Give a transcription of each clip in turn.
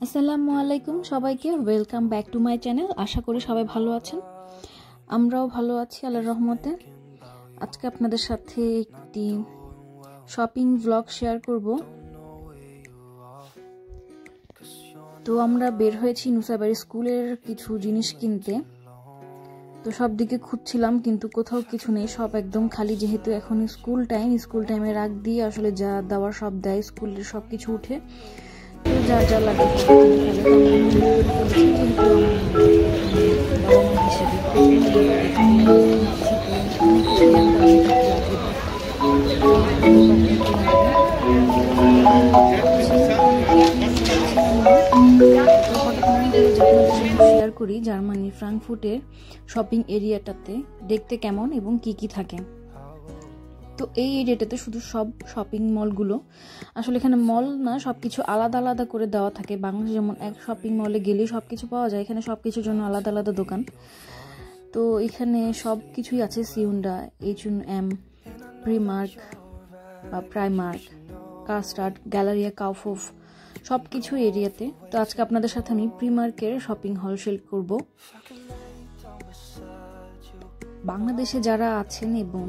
আসসালামু আলাইকুম সবাইকে, welcome back to my channel. আশা করি সবাই ভালো আছেন, আমরাও ভালো আছি আল্লাহর রহমতে। আজকে আপনাদের সাথে একটি শপিং ব্লগ শেয়ার করব। তো আমরা বের হয়েছি নুসাইবাড়ি স্কুলের কিছু জিনিস কিনতে। তো সব দিকে খুঁজছিলাম কিন্তু কোথাও কিছু নেই, সব একদম খালি, যেহেতু এখন স্কুল টাইমের আগ দিয়ে আসলে যা দেওয়ার সব দেয়, স্কুলের সব কিছু উঠে তো যা যা লাগে বাবা মা হিসেবে শেয়ার করি জার্মানির ফ্রাঙ্কফুটের শপিং এরিয়াটাতে দেখতে কেমন এবং কি কি থাকে। তো এই এরিয়াটাতে শুধু সব শপিং মলগুলো, আসলে এখানে মল না, সব কিছু আলাদা আলাদা করে দেওয়া থাকে। বাংলাদেশে যেমন এক শপিং মলে গেলেই সব কিছু পাওয়া যায়, এখানে সব কিছুর জন্য আলাদা আলাদা দোকান। তো এখানে সব কিছুই আছে, সিউন্ডা, H&M, প্রিমার্ক বা প্রাইমার্ক, কাস্টার্ড, গ্যালারিয়া, কাউফোফ, সব কিছু এরিয়াতে। তো আজকে আপনাদের সাথে আমি প্রিমার্কের শপিং হল শেয়ার করব। বাংলাদেশে যারা আছেন এবং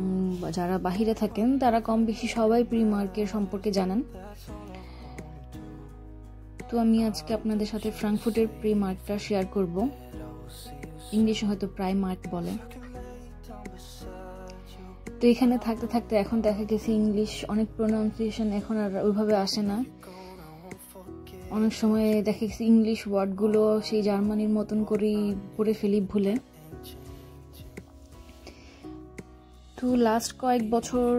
যারা বাহিরে থাকেন তারা কম বেশি সবাই প্রিমার্কের সম্পর্কে জানেন। তো আমি আজকে আপনাদের সাথে ফ্রাঙ্কফুটের প্রিমার্কটা শেয়ার করব, ইংলিশে হয়তো প্রাইমার্ক বলে। তো এখানে থাকতে থাকতে এখন দেখা গেছে ইংলিশ অনেক প্রোনাউন্সিয়েশন এখন আর ওইভাবে আসে না। অনেক সময় দেখা গেছে ইংলিশ ওয়ার্ডগুলো সেই জার্মানির মতন করেই পড়ে ফেলি ভুলে। তো লাস্ট কয়েক বছর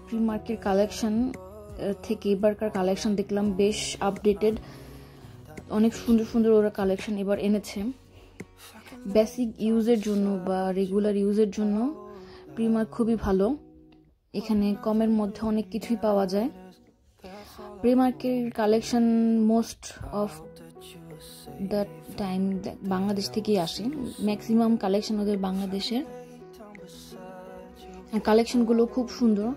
প্রিমার্কের কালেকশন থেকে এবারকার কালেকশন দেখলাম বেশ আপডেটেড, অনেক সুন্দর সুন্দর ওরা কালেকশন এবার এনেছে। বেসিক ইউজের জন্য বা রেগুলার ইউজের জন্য প্রিমার্ক খুবই ভালো, এখানে কমের মধ্যে অনেক কিছুই পাওয়া যায়। প্রিমার্কের collection most of the time Bangladesh থেকেই আসে, ম্যাক্সিমাম কালেকশন ওদের বাংলাদেশের। কালেকশনগুলো খুব সুন্দর।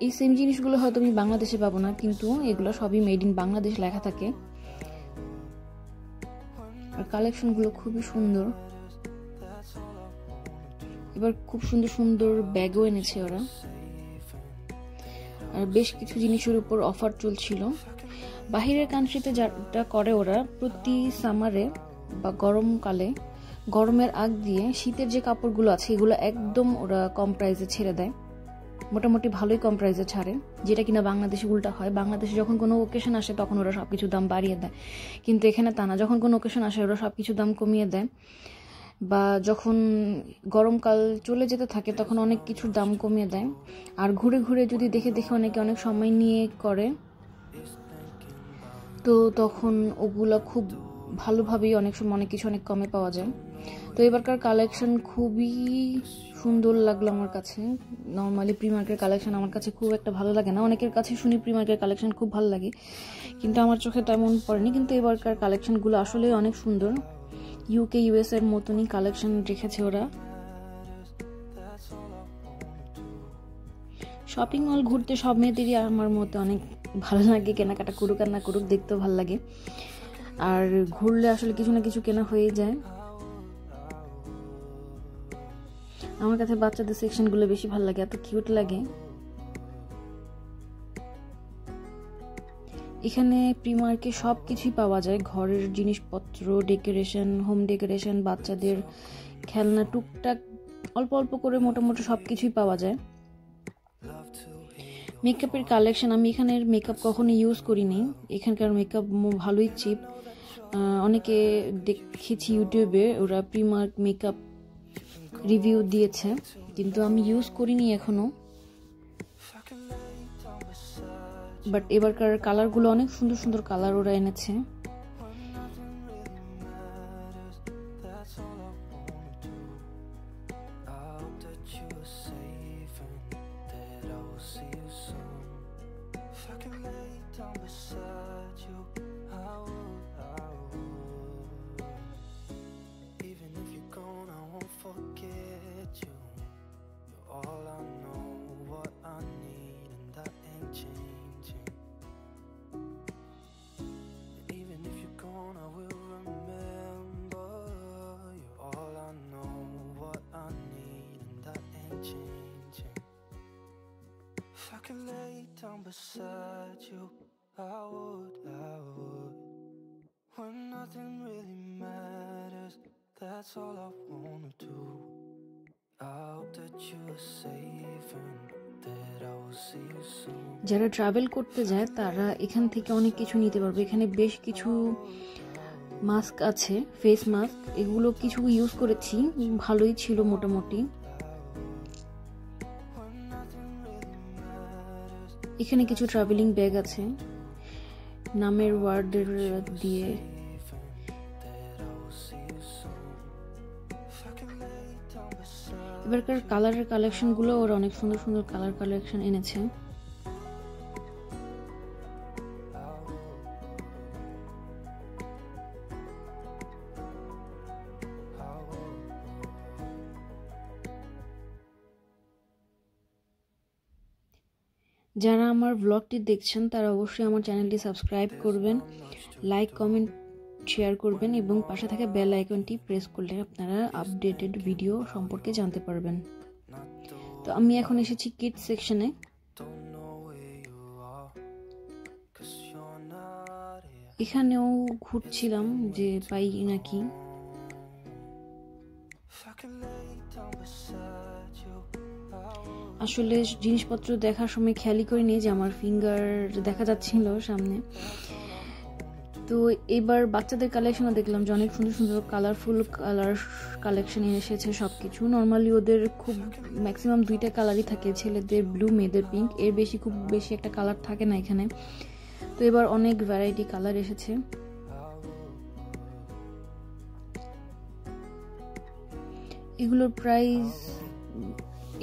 এই সেম জিনিসগুলো হয়তো আমি বাংলাদেশে পাবো না, কিন্তু এগুলো সবই মেড ইন বাংলাদেশ লেখা থাকে। আর কালেকশনগুলো খুবই সুন্দর। এবার খুব সুন্দর সুন্দর ব্যাগও এনেছে ওরা, আর বেশ কিছু জিনিসের উপর অফার চলছিল। বাহিরের কান্ট্রিতে যেটা করে ওরা, প্রতি সামারে বা গরমকালে, গরমের আগ দিয়ে শীতের যে কাপড়গুলো আছে এগুলো একদম ওরা কম প্রাইসে ছেড়ে দেয়, মোটামুটি ভালোই কম প্রাইসে ছাড়ে, যেটা কিনা বাংলাদেশে উল্টা হয়। বাংলাদেশে যখন কোনো ওকেশন আসে তখন ওরা সবকিছু দাম বাড়িয়ে দেয়, কিন্তু এখানে তা না, যখন কোনো ওকেশন আসে ওরা সবকিছু দাম কমিয়ে দেয়। বা যখন গরমকাল চলে যেতে থাকে তখন অনেক কিছুর দাম কমিয়ে দেয়। আর ঘুরে ঘুরে যদি দেখে দেখে অনেকে অনেক সময় নিয়ে করে, তো তখন ওগুলো খুব ভালোভাবেই অনেক সময় অনেক কিছু অনেক কমে পাওয়া যায়। তো এবারকার কালেকশন খুবই সুন্দর লাগলো আমার কাছে। নর্মালি প্রিমার্কের কালেকশন আমার কাছে খুব একটা ভালো লাগে না, অনেকের কাছে শুনি প্রিমার্কের কালেকশন খুব ভালো লাগে, কিন্তু আমার চোখে তেমন পড়েনি। কিন্তু এবারকার কালেকশনগুলো আসলে অনেক সুন্দর, ইউকে ইউএস এর মতনই কালেকশন রেখেছে ওরা। শপিং মল ঘুরতে সব মেয়েদেরই আমার মতে অনেক ভালো লাগে, কেনাকাটা করুক আর না করুক দেখতেও ভালো লাগে, আর ঘুরলে আসলে কিছু না কিছু কেনা হয়ে যায়। আমার কাছে বাচ্চাদের সেকশনগুলো বেশি ভালো লাগে, এত কিউট লাগে। এখানে প্রিমার্কে সব কিছুই পাওয়া যায়, ঘরের জিনিসপত্র, ডেকোরেশন, হোম ডেকোরেশন, বাচ্চাদের খেলনা, টুকটাক অল্প অল্প করে মোটামুটি সব কিছুই পাওয়া যায়। মেকআপের কালেকশন, আমি এখানের মেকআপ কখনো ইউজ করিনি, এখানকার মেকআপ ভালোই চিপ। অনেকে দেখেছি ইউটিউবে ওরা প্রিমার্ক মেকআপ রিভিউ দিয়েছে, কিন্তু আমি ইউজ করিনি এখনো। বাট এবারকার কালারগুলো অনেক সুন্দর সুন্দর কালার ওরা এনেছে। beside you. I would. When nothing really matters, that's all I wanna do. I hope that you are safe and that I will see you soon. যারা ট্রাভেল করতে যায় তারা এখান থেকে অনেক কিছু নিতে পারবে। এখানে বেশ কিছু মাস্ক আছে, ফেস মাস্ক, এগুলো কিছু ইউজ করেছি, ভালোই ছিল মোটামুটি। এখানে কিছু ট্রাভেলিং ব্যাগ আছে নামের ওয়ার্ডের দিয়ে। এবারকার কালারের কালেকশন গুলো ওরা অনেক সুন্দর সুন্দর কালার কালেকশন এনেছে। যারা আমার ব্লগটি দেখছেন তারা অবশ্যই আমার চ্যানেলটি সাবস্ক্রাইব করবেন, লাইক কমেন্ট শেয়ার করবেন এবং পাশে থাকা বেল আইকনটি প্রেস করলে আপনারা আপডেটেড ভিডিও সম্পর্কে জানতে পারবেন। তো আমি এখন এসেছি কিডস সেকশনে। এখানেও ঘুরছিলাম যে পাই নাকি। আসলে জিনিসপত্র দেখার সময় খেয়ালই করিনি যে আমার ফিঙ্গার দেখা যাচ্ছিল সামনে। তো এবার বাচ্চাদের কালেকশনও দেখলাম যে অনেক সুন্দর সুন্দর কালারফুল কালেকশন এসেছে সবকিছু। নর্মালি ওদের খুব ম্যাক্সিমাম 2টা কালারই থাকে, ছেলেদের ব্লু, মেয়েদের পিঙ্ক, এর খুব বেশি একটা কালার থাকে না এখানে। তো এবার অনেক ভ্যারাইটি কালার এসেছে। এগুলোর প্রাইস,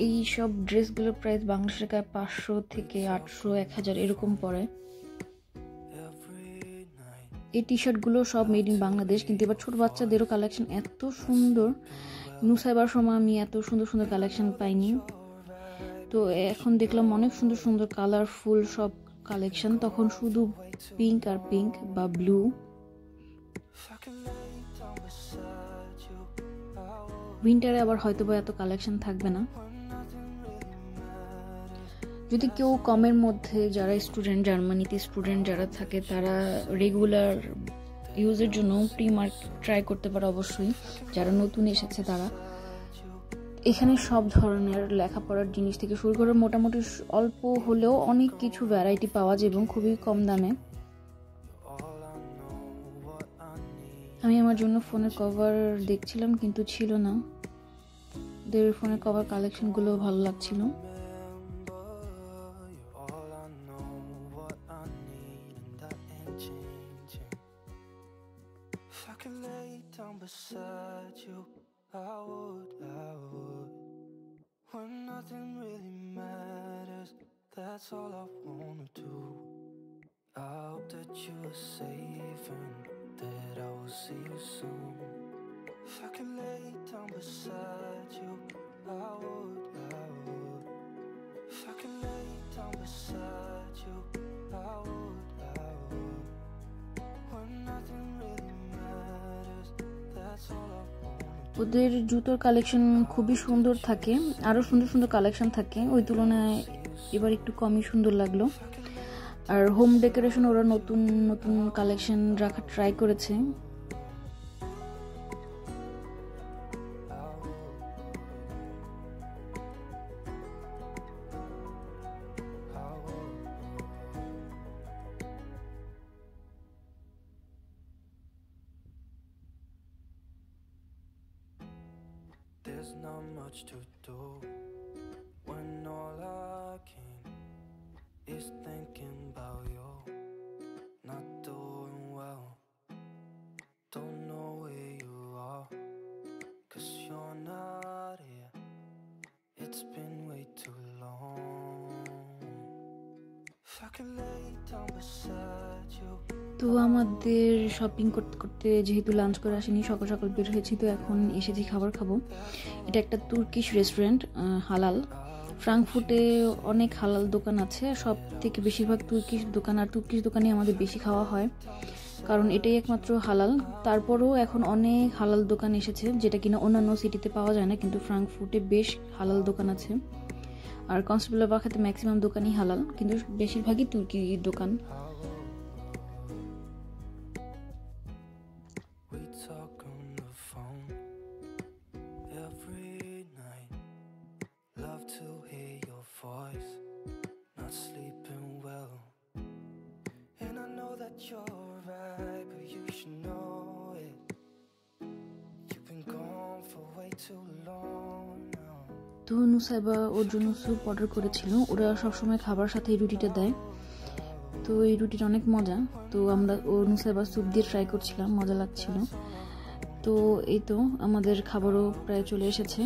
এই সব ড্রেসগুলোর প্রাইস বাংলাদেশের টাকায় 500 থেকে 800, 1000 এরকম পড়ে। এই টি শার্টগুলো সব মেড ইন বাংলাদেশ, কিন্তু এবার ছোট বাচ্চাদেরও কালেকশন এত সুন্দর। নুসাইবার সময় আমি এত সুন্দর সুন্দর কালেকশন পাইনি। তো এখন দেখলাম অনেক সুন্দর সুন্দর কালারফুল সব কালেকশন, তখন শুধু পিঙ্ক আর পিঙ্ক বা ব্লু। উইন্টারে আবার হয়তো বা এত কালেকশন থাকবে না। যদি কেউ কমের মধ্যে, যারা স্টুডেন্ট, জার্মানিতে স্টুডেন্ট যারা থাকে, তারা রেগুলার ইউজের জন্য প্রিমার্ক ট্রাই করতে পারে অবশ্যই। যারা নতুন এসেছে তারা এখানে সব ধরনের লেখাপড়ার জিনিস থেকে শুরু করে মোটামুটি অল্প হলেও অনেক কিছু ভ্যারাইটি পাওয়া যায় এবং খুবই কম দামে। আমি আমার জন্য ফোনের কভার দেখছিলাম কিন্তু ছিল না। ওদের ফোনের কভার কালেকশনগুলো ভালো লাগছিল। I would. When nothing really matters, that's all I wanna do. I hope that you are safe and that I will see you soon. If I could lay down beside you, I would. If I could lay down beside you, I would. When nothing really matters, that's all I want. ওদের জুতোর collection খুবই সুন্দর থাকে, আরো সুন্দর সুন্দর collection থাকে, ওই তুলনায় এবার একটু কমই সুন্দর লাগলো। আর হোম ডেকোরেশন ওরা নতুন নতুন কালেকশন রাখা ট্রাই করেছে। There's not much to do when all I can is thinking about you. Not doing well, don't know where you are, 'cause you're not here. It's been way too long. If I could lay down beside you. তো আমাদের shopping করতে করতে যেহেতু lunch করে আসিনি, সকাল সকাল বের হয়েছি, তো এখন এসেছি খাবার খাবো। এটা একটা তুর্কিশ রেস্টুরেন্ট, হালাল। ফ্রাঙ্কফুটে অনেক হালাল দোকান আছে, সব থেকে বেশিরভাগ তুর্কিশ দোকান, আর তুর্কিশ দোকানে আমাদের বেশি খাওয়া হয় কারণ এটাই একমাত্র হালাল। তারপরেও এখন অনেক হালাল দোকান এসেছে যেটা কিনা অন্যান্য সিটিতে পাওয়া যায় না, কিন্তু ফ্রাঙ্কফুটে বেশ হালাল দোকান আছে। আর কনস্টেবল বাখাতে ম্যাক্সিমাম দোকানই হালাল, কিন্তু বেশিরভাগই তুর্কি দোকান। তো নুসাইবা ওর জন্য স্যুপ অর্ডার করেছিল। ওরা সবসময় খাবার সাথে এই রুটিটা দেয়, তো এই রুটিটা অনেক মজা। তো আমরা নুসাইবা স্যুপ দিয়ে ট্রাই করছিলাম, মজা লাগছিল। তো এই তো আমাদের খাবারও প্রায় চলে এসেছে।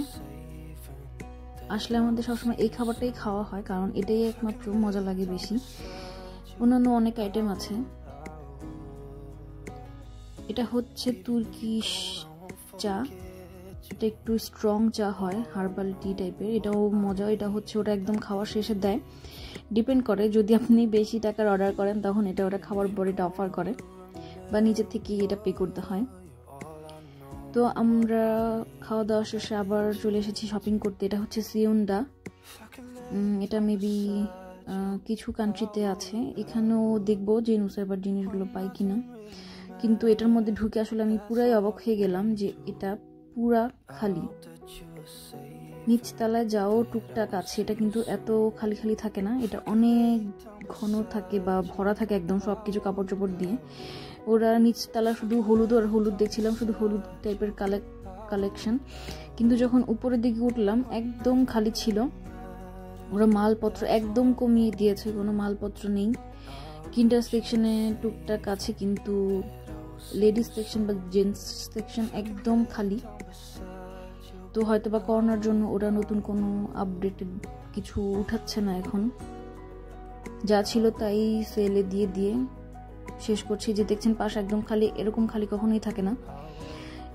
আসলে আমাদের সবসময় এই খাবারটাই খাওয়া হয়, কারণ এটাই একমাত্র মজা লাগে বেশি। অন্যান্য অনেক আইটেম আছে। এটা হচ্ছে তুর্কিশ চা, এটা একটু স্ট্রং চা হয়, হার্বাল টি টাইপের। এটাও মজা। এটা হচ্ছে ওটা একদম খাওয়ার শেষে দেয়, ডিপেন্ড করে যদি আপনি বেশি টাকার অর্ডার করেন তখন এটা ওটা খাওয়ার পর এটা অফার করে, বা নিজের থেকেই এটা পে করতে হয়। তো আমরা খাওয়া দাওয়া শেষে আবার চলে এসেছি শপিং করতে। এটা হচ্ছে সিওনডা, এটা মেবি কিছু কান্ট্রিতে আছে। এখানেও দেখবো যে নুসাইবার জিনিসগুলো পাই কিনা, কিন্তু এটার মধ্যে ঢুকে আসলে আমি পুরাই অবাক হয়ে গেলাম যে এটা পুরা খালি। নিচতলায় যাও টুকটাক আছে, এটা কিন্তু এত খালি খালি থাকে না, এটা অনেক ঘন থাকে বা ভরা থাকে একদম সবকিছু কাপড় চোপড় দিয়ে। ওরা নিচতলা শুধু হলুদ আর হলুদ দেখছিলাম, শুধু হলুদ টাইপের কালেকশন। কিন্তু যখন উপরের দিকে উঠলাম একদম খালি ছিল। ওরা মালপত্র একদম কমিয়ে দিয়েছে, কোনো মালপত্র নেই। কিন্ডার সেকশনে টুকটাক আছে, কিন্তু লেডিস সেকশন বা জেন্টস সেকশন একদম খালি। তো হয়তো বা করোনার জন্য ওরা নতুন কোনো আপডেটেড কিছু উঠাচ্ছে না এখন, যা ছিল তাই সেলে দিয়ে দিয়ে শেষ করছি। যে দেখছেন পাশ একদম খালি, এরকম খালি কখনোই থাকে না,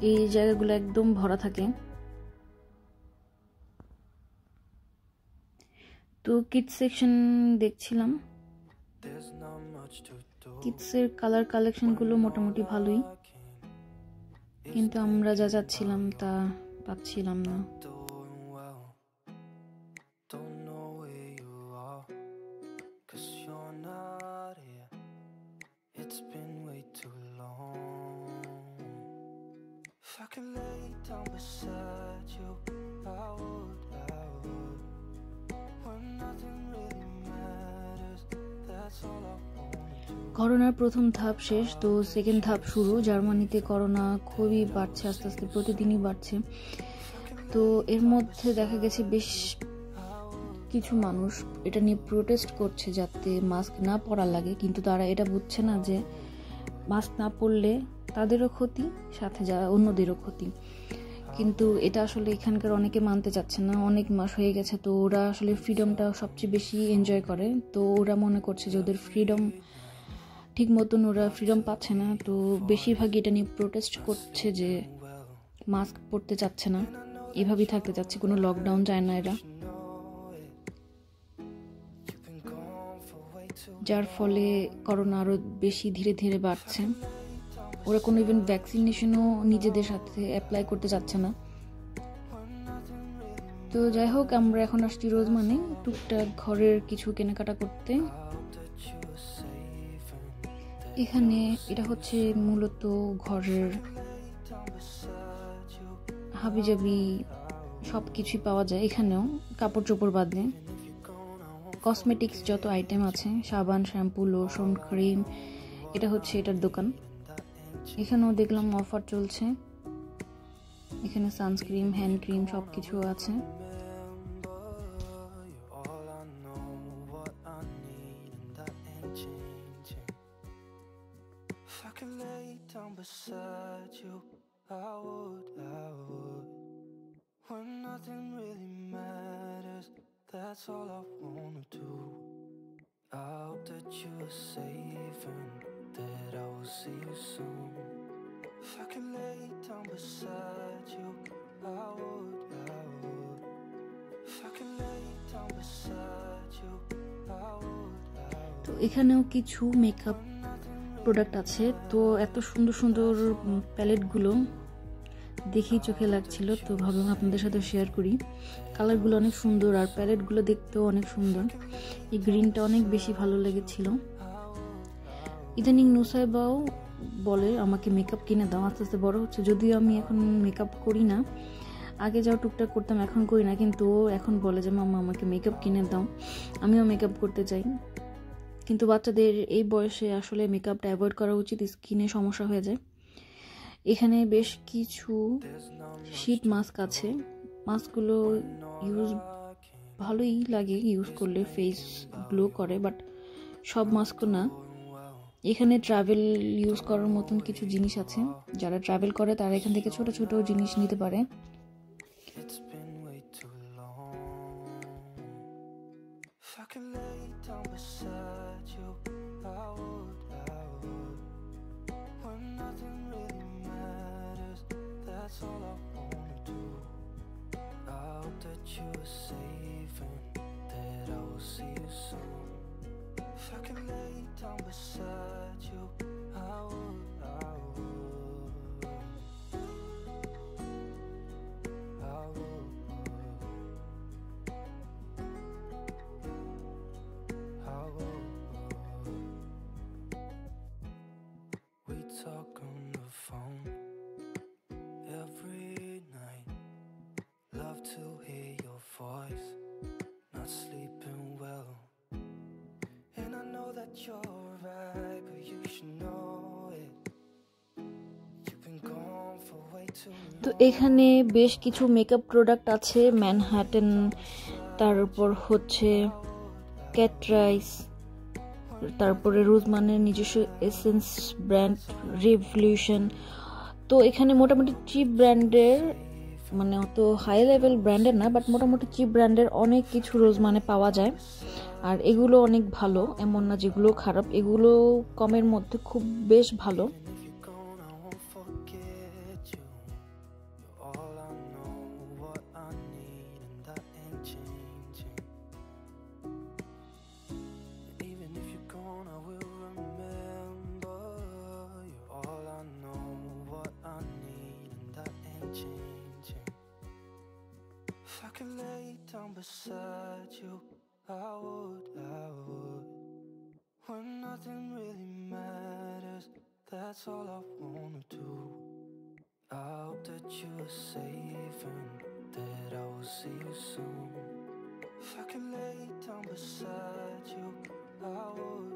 এই জায়গাগুলো একদম ভরা থাকে। তো কিডস সেকশন দেখছিলাম, কিডসের কালার কালেকশনগুলো মোটামুটি ভালোই, কিন্তু আমরা যা যাচ্ছিলাম তা পাচ্ছিলাম না। করোনার প্রথম ধাপ শেষ, তো সেকেন্ড ধাপ শুরু। জার্মানিতে করোনা খুবই বাড়ছে, আস্তে আস্তে প্রতিদিনই বাড়ছে। তো এর মধ্যে দেখা গেছে বেশ কিছু মানুষ এটা নিয়ে প্রোটেস্ট করছে যাতে মাস্ক না পরা লাগে, কিন্তু তারা এটা বুঝছে না যে মাস্ক না পরলে তাদেরও ক্ষতি, সাথে যারা অন্যদেরও ক্ষতি। কিন্তু এটা আসলে এখানকার অনেকে মানতে চাচ্ছে না, অনেক মাস হয়ে গেছে। তো ওরা আসলে ফ্রিডমটা সবচেয়ে বেশি এনজয় করে, তো ওরা মনে করছে যে ওদের ফ্রিডম ঠিক মতন ওরা ফ্রিডম পাচ্ছে না। তো বেশিরভাগই এটা নিয়ে প্রোটেস্ট করছে যে মাস্ক পরতে চাচ্ছে না, এভাবেই থাকতে চাচ্ছে, কোনো লকডাউন চায় না এরা, যার ফলে করোনা আরো বেশি ধীরে ধীরে বাড়ছে। ওরা কোনো ইভেন ভ্যাকসিনেশনও নিজেদের সাথে অ্যাপ্লাই করতে চাচ্ছে না। তো যাই হোক, আমরা এখন আসছি রোজমানে টুকটাক ঘরের কিছু কেনাকাটা করতে। এখানে এটা হচ্ছে মূলত ঘরের হাবিজাবি সব কিছুই পাওয়া যায় এখানেও, কাপড় চোপড় বাদে। কসমেটিক্স যত আইটেম আছে, সাবান, শ্যাম্পু, লোশন, ক্রিম, এটা হচ্ছে এটার দোকান। এখানেও দেখলাম অফার চলছে, এখানে সানস্ক্রিন, হ্যান্ড ক্রিম সব কিছু আছে। That's all I wanna do. I hope that you are safe and that I will see you soon. If I could lay down beside you, I would. If I could lay down beside you, I would. তো এখানেও কিছু makeup product আছে। তো এত সুন্দর সুন্দর প্যালেটগুলো দেখেই চোখে লাগছিল, তো ভাবলাম আপনাদের সাথে শেয়ার করি। কালারগুলো অনেক সুন্দর আর প্যালেটগুলো দেখতেও অনেক সুন্দর। এই গ্রিনটা অনেক বেশি ভালো লেগেছিল। ইদানিং নুসাইবাও বলে আমাকে মেকআপ কিনে দাও, আস্তে আস্তে বড় হচ্ছে, যদিও আমি এখন মেকআপ করি না, আগে যাও টুকটাক করতাম, এখন করি না, কিন্তু ও এখন বলে যে মাম্মা আমাকে মেকআপ কিনে দাও, আমিও মেকআপ করতে চাই। কিন্তু বাচ্চাদের এই বয়সে আসলে মেকআপটা অ্যাভয়েড করা উচিত, স্কিনে সমস্যা হয়ে যায়। এখানে বেশ কিছু শীট মাস্ক আছে, মাস্কগুলো ইউজ ভালোই লাগে, ইউজ করলে ফেস গ্লো করে, বাট সব মাস্ক না। এখানে ট্রাভেল ইউজ করার মতন কিছু জিনিস আছে, যারা ট্রাভেল করে তারা এখান থেকে ছোট ছোট জিনিস নিতে পারে। Talk on the phone every night. Love to hear your voice. Not sleeping well, and I know that you're right, but you should know it. You've been gone for way too long. তো এখানে বেশ কিছু makeup product আছে, Manhattan, তারপর হচ্ছে ক্যাটরাইস, তারপরে রোজমানের নিজস্ব essence brand revolution. তো এখানে মোটামুটি চিপ ব্র্যান্ডের, মানে অত হাই লেভেল ব্র্যান্ডের না, বাট মোটামুটি চিপ ব্র্যান্ডের অনেক কিছু রোজমানে পাওয়া যায়। আর এগুলো অনেক ভালো, এমন না যেগুলো খারাপ, এগুলো কমের মধ্যে খুব বেশ ভালো। Beside you, I would. When nothing really matters, that's all I wanna do. I hope that you are safe and that I will see you soon. If I could lay down beside you, I would.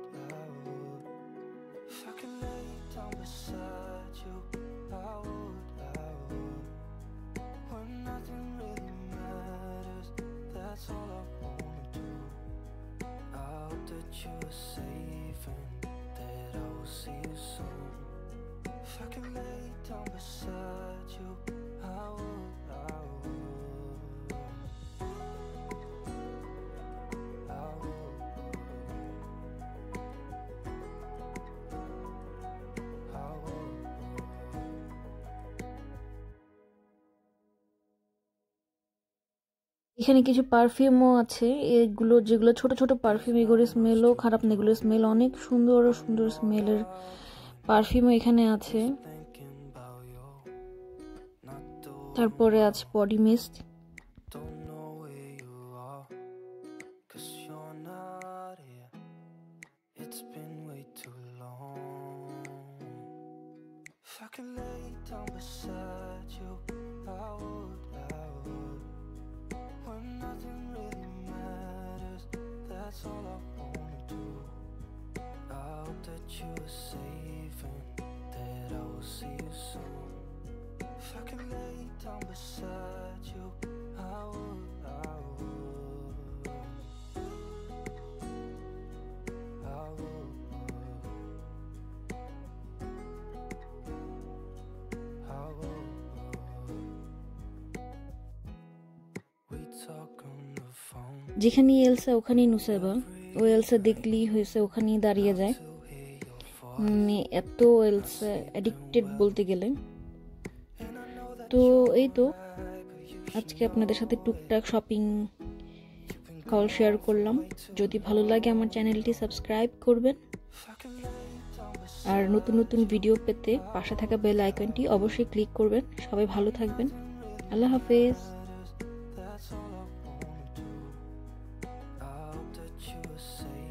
If I could lay down beside you, I would. When nothing really matters, that's all I wanna do. I hope that you are safe and that I will see you soon. If I can lay down beside you, I would. এখানে কিছু পারফিউমও আছে, এগুলো যেগুলো ছোট ছোট perfume, এগুলোর স্মেলও খারাপ না, এগুলোর স্মেল অনেক সুন্দর সুন্দর স্মেলের পারফিউমও এখানে আছে। তারপরে আছে body mist. That's all I wanna do. I hope that you are safe and that I will see you soon. If I can lay down beside you, I would. যেখানে এলসা ওখানেই নুসাইবা, ও Elsa দেখলেই হয়েছে ওখানেই দাঁড়িয়ে যায়, মানে এত Elsa addicted বলতে গেলে। তো এই তো আজকে আপনাদের সাথে টুকটাক শপিং হল শেয়ার করলাম। যদি ভালো লাগে আমার চ্যানেলটি সাবস্ক্রাইব করবেন। আর নতুন নতুন ভিডিও পেতে পাশে থাকা বেল আইকনটি অবশ্যই ক্লিক করবেন। সবাই ভালো থাকবেন। আল্লাহ হাফেজ। That's all I wanna do. I hope that you were safe.